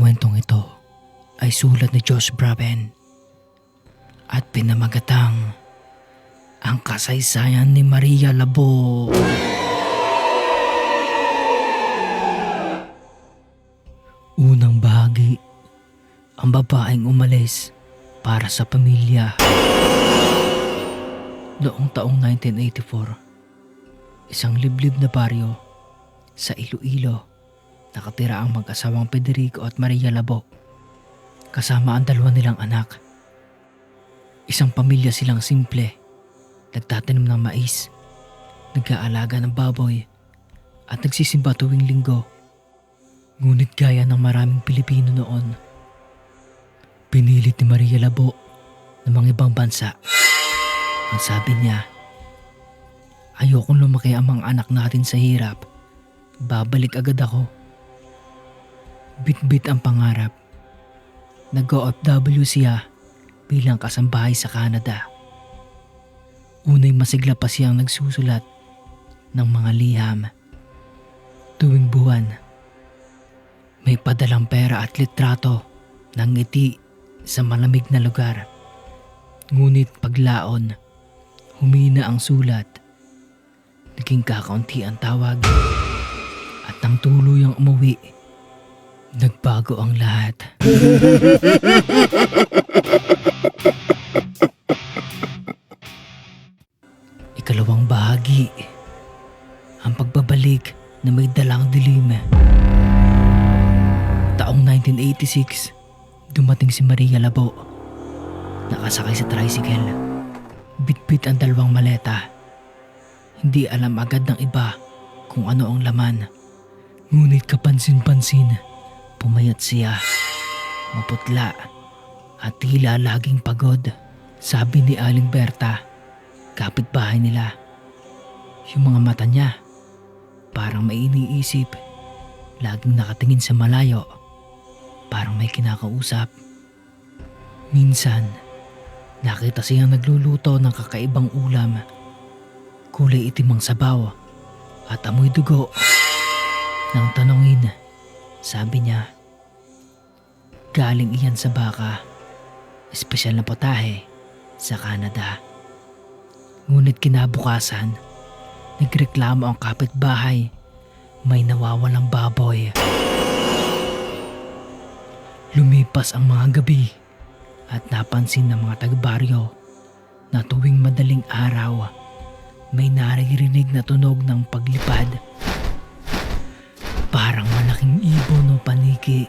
kwentong ito ay sulat ni Josh Braben at pinamagatang Ang Kasaysayan ni Maria Labo. Unang bahagi, ang babaeng umalis para sa pamilya. Noong taong 1984, isang liblib na baryo sa Iloilo, nakatira ang mag-asawang Federico at Maria Labo kasama ang dalawa nilang anak. Isang pamilya silang simple, nagtatanim ng mais, nag-aalaga ng baboy at nagsisimba tuwing linggo. Ngunit gaya ng maraming Pilipino noon, pinilit ni Maria Labo ng mga ibang bansa. Ang sabi niya, ayokong lumaki ang mga anak natin sa hirap. Babalik agad ako. Bit-bit ang pangarap. Nag-OFW siya bilang kasambahay sa Canada. Unay masigla pa siyang nagsusulat ng mga liham. Tuwing buwan, may padalang pera at litrato ng ngiti sa malamig na lugar. Ngunit paglaon, humina ang sulat. Naging kakaunti ang tawag at nang tuluyang umuwi, nagbago ang lahat. Ikalawang bahagi, ang pagbabalik na may dalang dilim. Taong 1986, dumating si Maria Labo. Nakasakay sa tricycle. Bit-bit ang dalawang maleta. Hindi alam agad ng iba kung ano ang laman. Ngunit kapansin-pansin, pumayat siya. Maputla at tila laging pagod. Sabi ni Aling Berta, kapitbahay nila. Yung mga mata niya, parang may iniisip. Laging nakatingin sa malayo, parang may kinakausap. Minsan, nakita siyang nagluluto ng kakaibang ulam. Kulay itim ang sabaw at amoy dugo. Nang tanongin, sabi niya, galing iyan sa baka, espesyal na potahe sa Canada. Ngunit kinabukasan, nagreklamo ang kapitbahay, may nawawalang baboy. Lumipas ang mga gabi at napansin ng mga taga-baryo na tuwing madaling araw, may naririnig na tunog ng paglipad. Parang malaking ibon o paniki.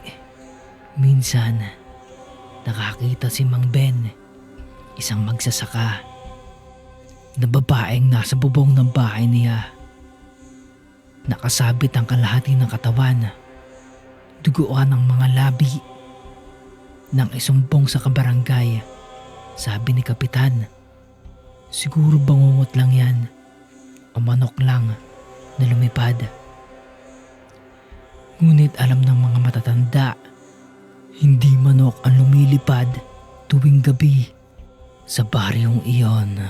Minsan, nakakita si Mang Ben, isang magsasaka, na babaeng nasa bubong ng bahay niya. Nakasabit ang kalahati ng katawan, duguan ng mga labi. Nang isumbong sa kabarangay, sabi ni Kapitan, siguro bangungot lang yan o manok lang na lumipad. Ngunit alam ng mga matatanda, hindi manok ang lumilipad tuwing gabi sa baryong iyon.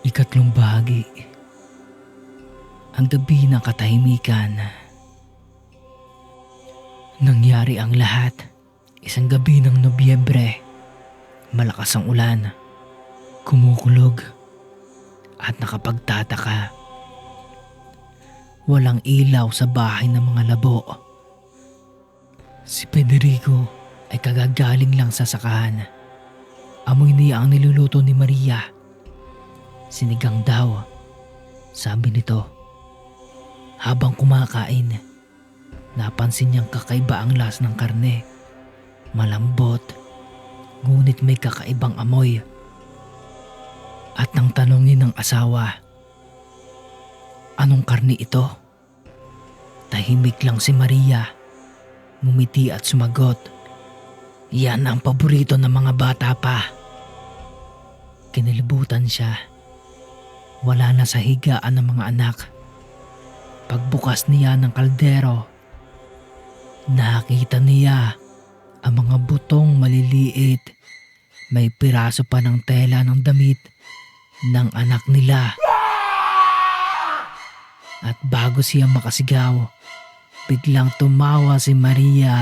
Ikatlong bahagi, ang gabi ng katahimikan. Nangyari ang lahat isang gabi ng Nobyembre. Malakas ang ulan, kumukulog at nakapagtataka. Walang ilaw sa bahay ng mga Labo. Si Federico ay kagagaling lang sa sakahan. Amoy niya ang niluluto ni Maria. Sinigang daw, sabi nito. Habang kumakain, napansin niyang kakaiba ang lasa ng karne. Malambot, ngunit may kakaibang amoy. At nang tanongin ng asawa, anong karne ito? Tahimik lang si Maria, ngumiti at sumagot, yan ang paborito ng mga bata pa. Kinilibutan siya. Wala na sa higaan ng mga anak. Pagbukas niya ng kaldero, nakita niya ang mga butong maliliit. May piraso pa ng tela ng damit ng anak nila. At bago siya makasigaw, biglang tumawa si Maria.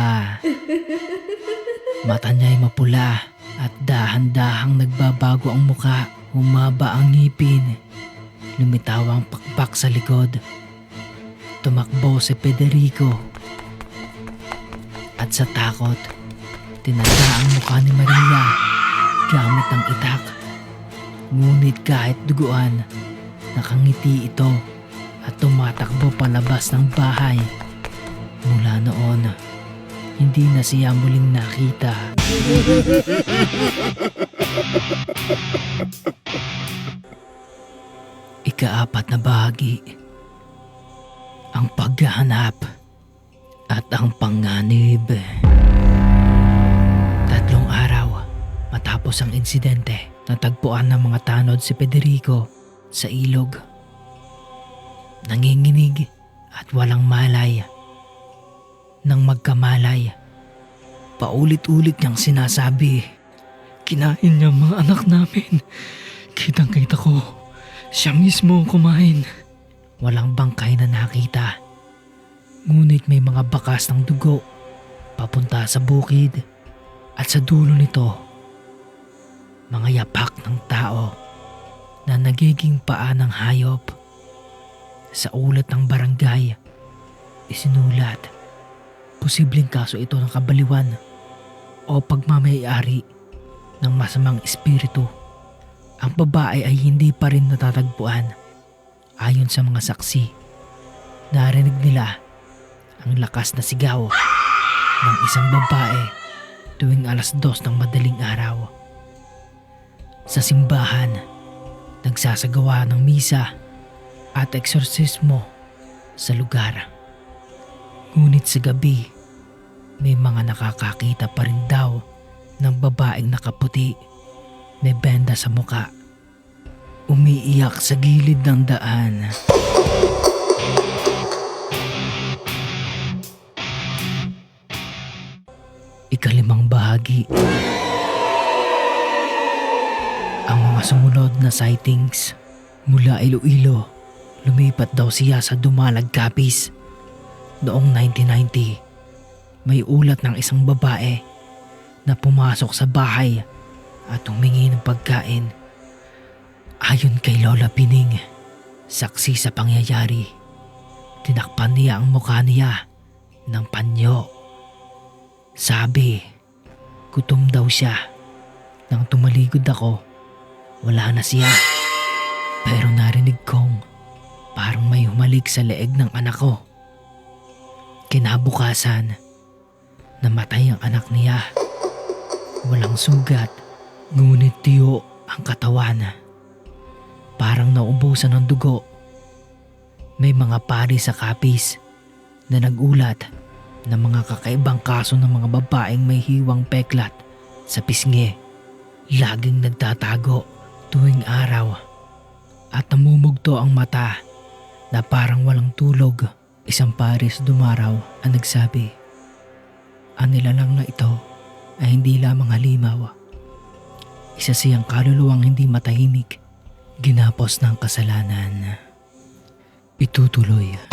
Mata niya'y mapula at dahan-dahang nagbabago ang muka. Humaba ang ngipin. Lumitaw ang pakpak sa likod. Tumakbo si Federico. At sa takot, tinada ang mukha ni Maria gamit ang itak. Ngunit kahit duguan, nakangiti ito at tumatakbo palabas ng bahay. Mula noon, hindi na siya muling nakita. Ika-4 na bahagi. Ang paghahanap at ang panganib. 3 araw matapos ang insidente, natagpuan ng mga tanod si Federico sa ilog. Nanginginig at walang malay. Nang magkamalay, paulit-ulit niyang sinasabi, "Kinain niya mga anak namin. Kitang-kita ko, siya mismo ang kumain." Walang bangkay na nakita. Ngunit may mga bakas ng dugo papunta sa bukid at sa dulo nito, mga yapak ng tao na nagiging paa ng hayop. Sa ulat ng barangay, isinulat, posibleng kaso ito ng kabaliwan o pagmamayari ng masamang espiritu. Ang babae ay hindi pa rin natatagpuan. Ayon sa mga saksi, narinig nila ang lakas na sigaw ng isang babae tuwing 2:00 ng madaling araw. Sa simbahan, nagsasagawa ng misa at eksorsismo sa lugar. Ngunit sa gabi, may mga nakakakita pa rin daw ng babaeng nakaputi, may benda sa muka, umiiyak sa gilid ng daan. Ika-5 bahagi. Ang mga sumunod na sightings mula Iloilo, lumipat daw siya sa Dumalag, Capiz. Noong 1990, may ulat ng isang babae na pumasok sa bahay at humingi ng pagkain. Ayon kay Lola Pining, saksi sa pangyayari, tinakpan niya ang mukha niya ng panyo. Sabi, gutom daw siya. Nang tumalikod ako, wala na siya. Pero narinig kong parang may humalik sa leeg ng anak ko. Kinabukasan, namatay ang anak niya. Walang sugat, ngunit tiyo ang katawan. Parang naubusan ng dugo. May mga pari sa Capiz na nagulat ng mga kakaibang kaso ng mga babaeng may hiwang peklat sa pisngi. Laging nagtatago tuwing araw at namumugto ang mata na parang walang tulog. Isang pares dumaraw ang nagsabi, ang nilalang na ito ay hindi lamang halimaw. Isa siyang kaluluwang hindi matahimik, ginapos ng kasalanan. Itutuloy.